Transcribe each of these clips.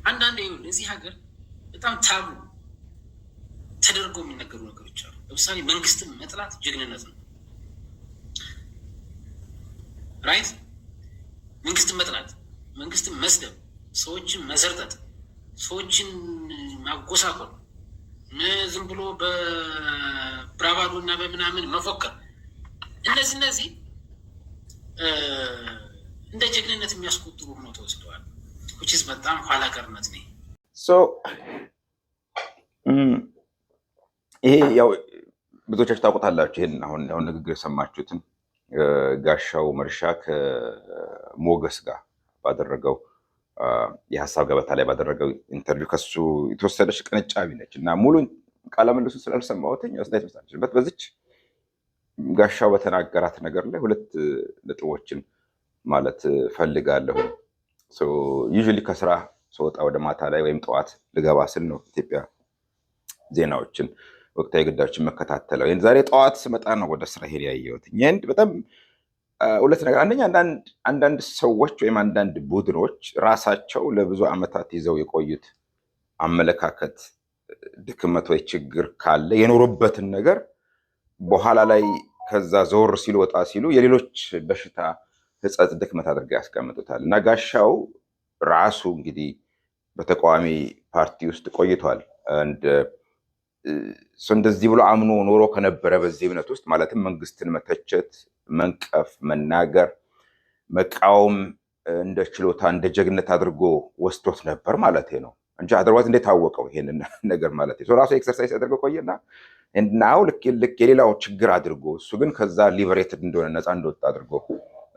አንዳንዴ እዚህ ሀገር በጣም ታቡ ተደርጎ የሚነገሩ ነገሮች አሉ። ለምሳሌ መንግስትን መጥላት ጀግንነት ነው። ራይት? መንግስትን መጥላት፣ መንግስትን መስደብ፣ ሰዎችን መዘርጠጥ፣ ሰዎችን ማጎሳቆል፣ ዝም ብሎ በብራባዶ እና በምናምን መፎከር፣ እነዚህ እንደ ጀግንነት የሚያስቆጥሩ ነው ተወስደዋል። which በጣም ኋላ ቀርነት ነው። ይሄ ያው ብዙዎቻችሁ ታውቁታላችሁ። ይሄን አሁን ንግግር የሰማችሁትን ጋሻው መርሻ ከሞገስ ጋር ባደረገው የሀሳብ ገበታ ላይ ባደረገው ኢንተርቪው ከሱ የተወሰደች ቅንጫቢ ነች እና ሙሉ ቃለ ምልልሱን ስላልሰማሁትኝ አስተያየት መስጠት አልችልም። በዚች ጋሻው በተናገራት ነገር ላይ ሁለት ነጥቦችን ማለት ፈልጋለሁ። ዩዥሊ ከስራ ስወጣ ወደ ማታ ላይ ወይም ጠዋት ልገባ ስል ነው ኢትዮጵያ ዜናዎችን ወቅታዊ ጉዳዮችን መከታተለው። ዛሬ ጠዋት ስመጣ ነው ወደ ስራ ሄድ ያየሁት። በጣም ሁለት ነገር፣ አንደኛ አንዳንድ ሰዎች ወይም አንዳንድ ቡድኖች ራሳቸው ለብዙ ዓመታት ይዘው የቆዩት አመለካከት ድክመት ወይ ችግር ካለ የኖሩበትን ነገር በኋላ ላይ ከዛ ዞር ሲሉ ወጣ ሲሉ የሌሎች በሽታ ህጸት ድክመት አድርገው ያስቀምጡታል እና ጋሻው ራሱ እንግዲህ በተቃዋሚ ፓርቲ ውስጥ ቆይቷል። እንደዚህ ብሎ አምኖ ኖሮ ከነበረ በዚህ እምነት ውስጥ ማለትም መንግስትን መተቸት፣ መንቀፍ፣ መናገር፣ መቃወም እንደ ችሎታ እንደ ጀግነት አድርጎ ወስዶት ነበር ማለት ነው እንጂ አድርዋት እንዴት ታወቀው ይሄንን ነገር ማለት ነው። ራሱ ኤክሰርሳይዝ ያደርገው ቆየና እናው ልክ የሌላው ችግር አድርጎ እሱ ግን ከዛ ሊበሬትድ እንደሆነ ነፃ እንደወጣ አድርጎ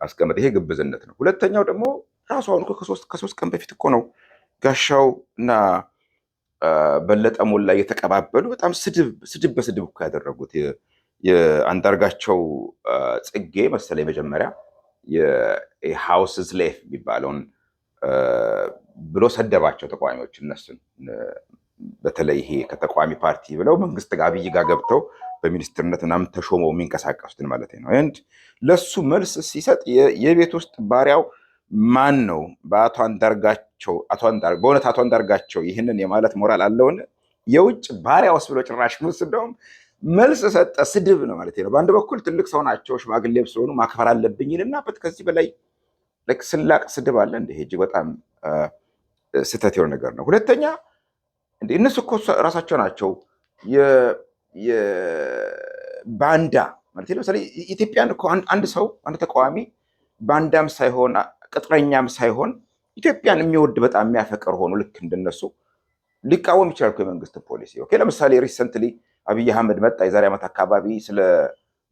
አስቀመጠ። ይሄ ግብዝነት ነው። ሁለተኛው ደግሞ ራሱ አሁን ከሶስት ቀን በፊት እኮ ነው ጋሻው እና በለጠ ሞላ እየተቀባበሉ በጣም ስድብ በስድብ እኮ ያደረጉት። የአንዳርጋቸው ጽጌ መሰለኝ መጀመሪያ የሃውስ ስሌፍ የሚባለውን ብሎ ሰደባቸው ተቃዋሚዎች። እነሱን በተለይ ይሄ ከተቃዋሚ ፓርቲ ብለው መንግስት ጋር አብይ ጋር ገብተው በሚኒስትርነት ምናምን ተሾመው የሚንቀሳቀሱትን ማለት ነው። ለሱ መልስ ሲሰጥ የቤት ውስጥ ባሪያው ማን ነው? በአቶ አንዳርጋቸው በእውነት አቶ አንዳርጋቸው ይህንን የማለት ሞራል አለውን? የውጭ ባሪያውስ ብሎ ጭራሽ ምስደውም መልስ ሰጠ። ስድብ ነው ማለት ነው። በአንድ በኩል ትልቅ ሰው ናቸው፣ ሽማግሌም ስለሆኑ ማክበር አለብኝ ይልና ከዚህ በላይ ስላቅ ስድብ አለ እንደ እጅግ በጣም ስህተት የሆነ ነገር ነው። ሁለተኛ እነሱ እኮ ራሳቸው ናቸው የባንዳ ማለት ነው። ስለዚህ ኢትዮጵያን እኮ አንድ ሰው አንድ ተቃዋሚ ባንዳም ሳይሆን ቅጥረኛም ሳይሆን ኢትዮጵያን የሚወድ በጣም የሚያፈቅር ሆኖ ልክ እንደነሱ ሊቃወም ይችላል የመንግስት ፖሊሲ። ለምሳሌ ሪሰንትሊ አብይ አህመድ መጣ የዛሬ ዓመት አካባቢ ስለ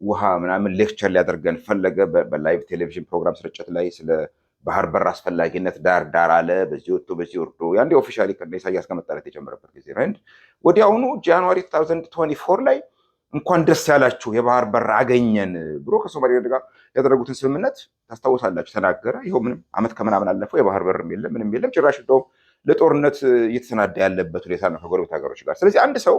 ውሃ ምናምን ሌክቸር ሊያደርገን ፈለገ። በላይቭ ቴሌቪዥን ፕሮግራም ስርጭት ላይ ስለ ባህር በር አስፈላጊነት ዳር አለ። በዚህ ወጥቶ በዚህ ወርዶ ያንዴ ኦፊሻሊ ከኢሳያስ ጋር መጣላት የጀመረበት ጊዜ ነው። ወዲያውኑ ጃንዋሪ 2024 ላይ እንኳን ደስ ያላችሁ የባህር በር አገኘን ብሎ ከሶማሌላንድ ጋር ያደረጉትን ስምምነት ታስታውሳላችሁ ተናገረ። ይኸው ምንም ዓመት ከምናምን አለፈው፣ የባህር በርም የለም ምንም የለም። ጭራሽ እንደውም ለጦርነት እየተሰናዳ ያለበት ሁኔታ ነው ከጎረቤት ሀገሮች ጋር። ስለዚህ አንድ ሰው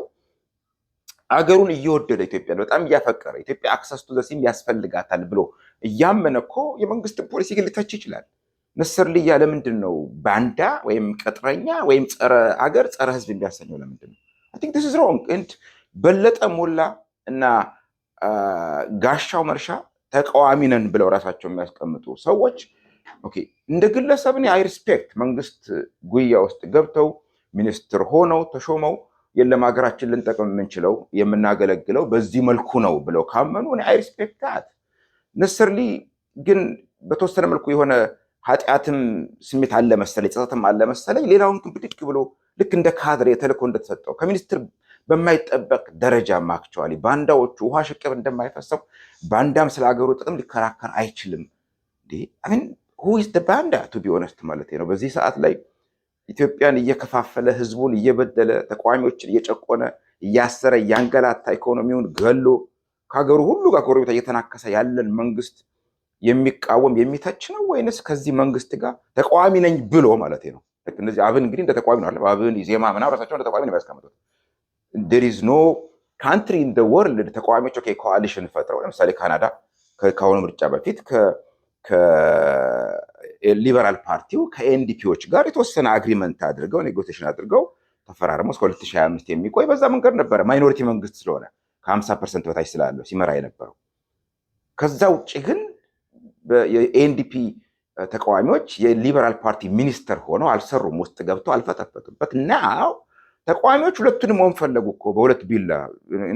አገሩን እየወደደ ኢትዮጵያን በጣም እያፈቀረ ኢትዮጵያ አክሰስ ቱ ዘ ሲም ያስፈልጋታል ብሎ እያመነ እኮ የመንግስትን ፖሊሲ ግን ሊተች ይችላል። ነሰርልይ ልያ ለምንድን ነው ባንዳ ወይም ቅጥረኛ ወይም ጸረ አገር ጸረ ህዝብ የሚያሰኘው? ለምንድን ነው? አይ ቲንክ ዲስ ኢዝ ሮንግ። በለጠ ሞላ እና ጋሻው መርሻ ተቃዋሚ ነን ብለው ራሳቸው የሚያስቀምጡ ሰዎች እንደ ግለሰብ አይ ሪስፔክት መንግስት ጉያ ውስጥ ገብተው ሚኒስትር ሆነው ተሾመው የለም ሀገራችን ልንጠቅም የምንችለው የምናገለግለው በዚህ መልኩ ነው ብለው ካመኑ አይ ሪስፔክት ዳት። ነሰርሊ ግን በተወሰነ መልኩ የሆነ ኃጢአትም ስሜት አለ መሰለኝ፣ ጸጸትም አለ መሰለኝ። ሌላውን ግን ብድግ ብሎ ልክ እንደ ካድሬ ተልእኮ እንደተሰጠው ከሚኒስትር በማይጠበቅ ደረጃ አክቹዋሊ ባንዳዎቹ ውሃ ሽቅብ እንደማይፈሰው ባንዳም ስለ ሀገሩ ጥቅም ሊከራከር አይችልም። who is the banda to be honest ማለት ነው። በዚህ ሰዓት ላይ ኢትዮጵያን እየከፋፈለ ህዝቡን እየበደለ ተቃዋሚዎችን እየጨቆነ እያሰረ እያንገላታ ኢኮኖሚውን ገሎ ከሀገሩ ሁሉ ጋር ጎረቤት እየተናከሰ ያለን መንግስት የሚቃወም የሚተች ነው ወይንስ ከዚህ መንግስት ጋር ተቃዋሚ ነኝ ብሎ ማለት ነው? እነዚህ አብን እንግዲህ እንደ ተቃዋሚ ነው አይደል? አብን ዜማ ምናምን ራሳቸው እንደ ተቃዋሚ ነው የሚያስቀምጡት። there is no country in the world ተቃዋሚዎች ኮአሊሽን ፈጥረው ለምሳሌ ካናዳ ከአሁኑ ምርጫ በፊት ሊበራል ፓርቲው ከኤንዲፒዎች ጋር የተወሰነ አግሪመንት አድርገው ኔጎቲዬሽን አድርገው ተፈራርመው እስከ 2025 የሚቆይ በዛ መንገድ ነበረ። ማይኖሪቲ መንግስት ስለሆነ ከ50% በታች ስላለው ሲመራ የነበረው። ከዛ ውጭ ግን የኤንዲፒ ተቃዋሚዎች የሊበራል ፓርቲ ሚኒስተር ሆነው አልሰሩም፣ ውስጥ ገብተው አልፈተፈቱበት። ናው ተቃዋሚዎች ሁለቱንም መሆን ፈለጉ እኮ በሁለት ቢላ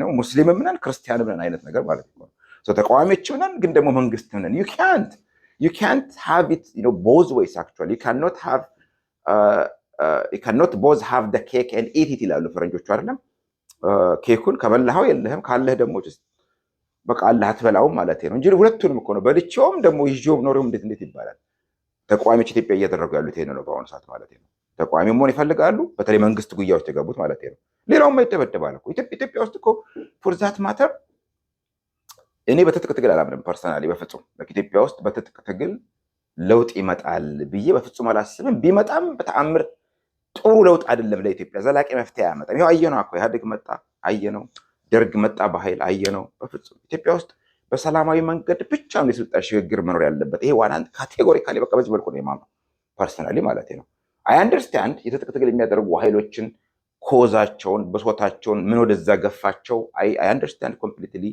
ነው፣ ሙስሊምም ነን ክርስቲያንም ነን አይነት ነገር ማለት ነው። ተቃዋሚዎችም ነን ግን ደግሞ መንግስትም ነን። you can't have it both ways actually. You cannot both have the cake and eat it ይላሉ ፈረንጆቹ አይደለም። ኬኩን ከበላኸው የለህም ካለህ ደግሞ በቃ አላህ አትበላውም ማለት ነው እንጂ ሁለቱንም እኮ ነው። በልቼውም ደግሞ ይዤውም ኖሬውም እንዴት ይባላል? ተቃዋሚዎች ኢትዮጵያ እያደረጉ ያሉት ይሄን ነው በአሁኑ ሰዓት ማለት ነው። ተቃዋሚ መሆን ይፈልጋሉ፣ በተለይ መንግስት ጉያ ውስጥ የገቡት ማለት ነው። ሌላውም አይደበደባል እኮ ኢትዮጵያ ውስጥ እኮ ፎር ዛት ማተር። እኔ በትጥቅ ትግል አላምንም ፐርሰናሊ በፍጹም። ኢትዮጵያ ውስጥ በትጥቅ ትግል ለውጥ ይመጣል ብዬ በፍጹም አላስብም። ቢመጣም በተአምር ጥሩ ለውጥ አይደለም፣ ለኢትዮጵያ ዘላቂ መፍትሄ አያመጣም። ይኸው አየነው እኮ ኢህአዴግ መጣ አየነው፣ ደርግ መጣ በኃይል አየነው። በፍጹም ኢትዮጵያ ውስጥ በሰላማዊ መንገድ ብቻ ነው የስልጣን ሽግግር መኖር ያለበት። ይሄ ዋና ካቴጎሪካሊ በቃ በዚህ መልኩ ነው የማምነው ፐርሰናሊ ማለት ነው። አይ አንደርስታንድ የትጥቅ ትግል የሚያደርጉ ኃይሎችን ኮዛቸውን ብሶታቸውን ምን ወደዛ ገፋቸው። አይ አንደርስታንድ ኮምፕሊትሊ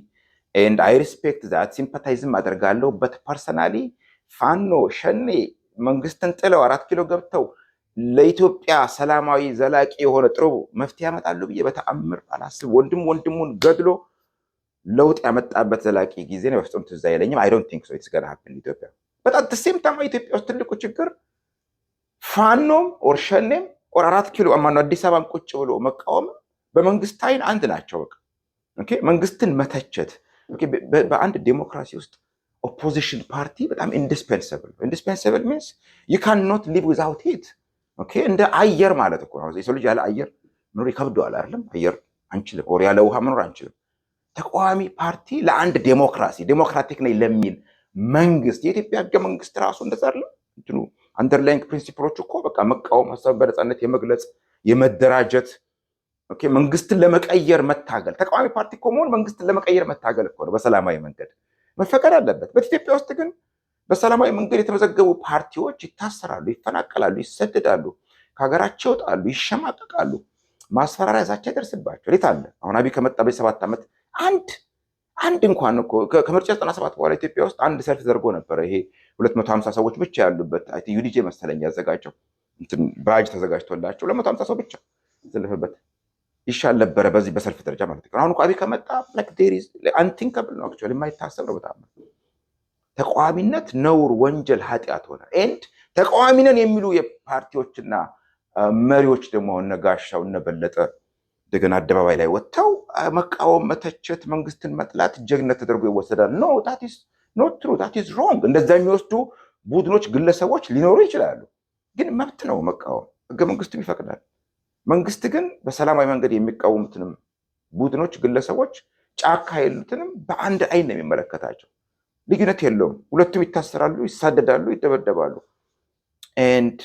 ኤንድ አይ ሪስፔክት ዛት ሲምፓታይዝም አደርጋለሁ። በት ፐርሰናሊ ፋኖ ሸኔ መንግስትን ጥለው 4 ኪሎ ገብተው ለኢትዮጵያ ሰላማዊ ዘላቂ የሆነ ጥሩ መፍትሄ ያመጣሉ ብዬ በተአምር አላስብ። ወንድም ወንድሙን ገድሎ ለውጥ ያመጣበት ዘላቂ ጊዜ ነው በፍጹም ትዝ አይለኝም። አይ ዶንት ቲንክ ሶ ኢትስ ገና ሃፕን ኢትዮጵያ። በጣም ተሴም ታማ ኢትዮጵያ ውስጥ ትልቁ ችግር ፋኖም ኦር ሸኔም ኦር 4 ኪሎ ማነው አዲስ አበባን ቁጭ ብሎ መቃወም በመንግስት አይን አንድ ናቸው። በቃ ኦኬ መንግስትን መተቸት ኦኬ። በአንድ ዴሞክራሲ ውስጥ ኦፖዚሽን ፓርቲ በጣም ኢንዲስፔንሰብል ሚንስ ዩ ካን ኖት ሊቭ ዊዛውት ኢት ኦኬ። እንደ አየር ማለት እኮ ነው። የሰው ልጅ ያለ አየር መኖር ይከብደዋል አይደለም? አየር አንችልም፣ ኦር ያለ ውሃ መኖር አንችልም። ተቃዋሚ ፓርቲ ለአንድ ዴሞክራቲክ ነኝ ለሚል መንግስት የኢትዮጵያ ህገ መንግስት ራሱ እንደዛ አይደለም እንትኑ አንደርላይንግ ፕሪንሲፕሎች እኮ በቃ መቃወም፣ ሀሳብ በነፃነት የመግለጽ የመደራጀት ኦኬ፣ መንግስትን ለመቀየር መታገል። ተቃዋሚ ፓርቲ እኮ መሆን መንግስትን ለመቀየር መታገል እኮ ነው። በሰላማዊ መንገድ መፈቀድ አለበት። በኢትዮጵያ ውስጥ ግን በሰላማዊ መንገድ የተመዘገቡ ፓርቲዎች ይታሰራሉ፣ ይፈናቀላሉ፣ ይሰደዳሉ፣ ከሀገራቸው ይወጣሉ፣ ይሸማቀቃሉ፣ ማስፈራሪያ ዛቻ ይደርስባቸው። የት አለ አሁን አብይ ከመጣ በ7 ዓመት አንድ እንኳን እኮ ከምርጫ 97 በኋላ ኢትዮጵያ ውስጥ አንድ ሰልፍ ተደርጎ ነበረ። ይሄ 250 ሰዎች ብቻ ያሉበት ዩዲጄ መሰለኝ ያዘጋጀው ባጅ ተዘጋጅቶላቸው 250 ሰው ብቻ ተሰልፈበት ይሻል ነበረ በዚህ በሰልፍ ደረጃ ማለት ነው። አሁን አብይ ከመጣ like there is unthinkable ነው actually የማይታሰብ ነው በጣም። ተቃዋሚነት ነውር፣ ወንጀል፣ ኃጢአት ሆነ። ኤንድ ተቃዋሚ ነን የሚሉ የፓርቲዎችና መሪዎች ደግሞ እነጋሻው እነበለጠ እንደገና አደባባይ ላይ ወጥተው መቃወም፣ መተቸት፣ መንግስትን መጥላት ጀግነት ተደርጎ ይወሰዳል። ኖ that is not true, that is wrong። እንደዛ የሚወስዱ ቡድኖች፣ ግለሰቦች ሊኖሩ ይችላሉ፣ ግን መብት ነው መቃወም፣ ህገ መንግስቱም ይፈቅዳል። መንግስት ግን በሰላማዊ መንገድ የሚቃወሙትንም ቡድኖች፣ ግለሰቦች ጫካ የሉትንም በአንድ አይን ነው የሚመለከታቸው። ልዩነት የለውም። ሁለቱም ይታሰራሉ፣ ይሳደዳሉ፣ ይደበደባሉ። ኤንድ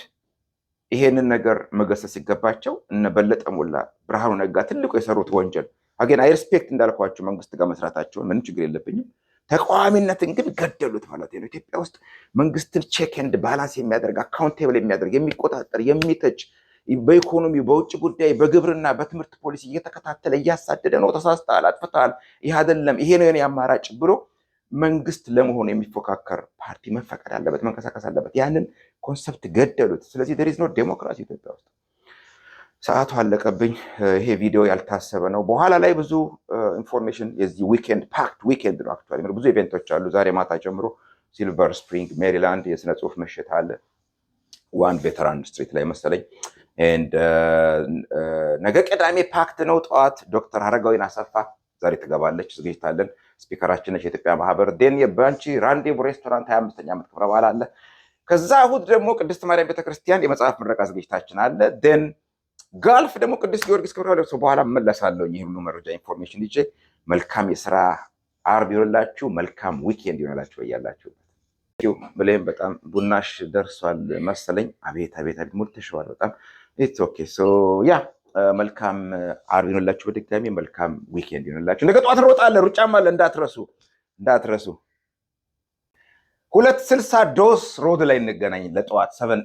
ይሄንን ነገር መገሰጽ ሲገባቸው እነ በለጠ ሞላ፣ ብርሃኑ ነጋ ትልቁ የሰሩት ወንጀል አገን አይ ሪስፔክት እንዳልኳቸው መንግስት ጋር መስራታቸውን ምንም ችግር የለብኝም። ተቃዋሚነትን ግን ገደሉት ማለት ነው። ኢትዮጵያ ውስጥ መንግስትን ቼክ ኤንድ ባላንስ የሚያደርግ አካውንቴብል የሚያደርግ የሚቆጣጠር፣ የሚተች በኢኮኖሚ፣ በውጭ ጉዳይ፣ በግብርና፣ በትምህርት ፖሊሲ እየተከታተለ እያሳደደ ነው። ተሳስተሃል፣ አጥፍተሃል፣ ይህ አይደለም፣ ይሄ ነው የኔ አማራጭ ብሎ መንግስት ለመሆኑ የሚፎካከር ፓርቲ መፈቀድ አለበት፣ መንቀሳቀስ አለበት። ያንን ኮንሰፕት ገደሉት። ስለዚህ there is no ዴሞክራሲ ኢትዮጵያ ውስጥ። ሰዓቱ አለቀብኝ። ይሄ ቪዲዮ ያልታሰበ ነው። በኋላ ላይ ብዙ ኢንፎርሜሽን የዚህ ዊኬንድ ፓክድ ዊኬንድ ነው አክቹዋሊ። ብዙ ኢቨንቶች አሉ። ዛሬ ማታ ጀምሮ ሲልቨር ስፕሪንግ ሜሪላንድ የስነ ጽሁፍ ምሽት አለ፣ ዋን ቬተራን ስትሪት ላይ መሰለኝ። ነገ ቅዳሜ ፓክድ ነው። ጠዋት ዶክተር ሀረጋዊን አሰፋ ዛሬ ትገባለች፣ ዝግጅት አለን። ስፒከራችን ነች የኢትዮጵያ ማህበር። ዴን የባንቺ ራንዴቭ ሬስቶራንት 25ኛ ዓመት ክብረ በዓል አለ። ከዛ እሑድ ደግሞ ቅድስት ማርያም ቤተክርስቲያን የመጽሐፍ ምረቃ ዝግጅታችን አለ። ዴን ጋልፍ ደግሞ ቅዱስ ጊዮርጊስ ክብረ በዓል በኋላ እመለሳለሁ። ይህ ሁሉ መረጃ ኢንፎርሜሽን ይዤ መልካም የስራ አርብ ይሆንላችሁ፣ መልካም ዊኬንድ ይሆንላችሁ በያላችሁ። ብሌም በጣም ቡናሽ ደርሷል መሰለኝ። አቤት አቤት አቤት ሞልተሽዋል በጣም ኢትስ ኦኬ ሶ ያ መልካም አርብ ይሆንላችሁ። በድጋሚ መልካም ዊኬንድ ይሆንላችሁ። ነገ ጠዋት እንሮጣለን፣ ሩጫም አለ እንዳትረሱ። 260 ዶስ ሮድ ላይ እንገናኝ ለጠዋት 7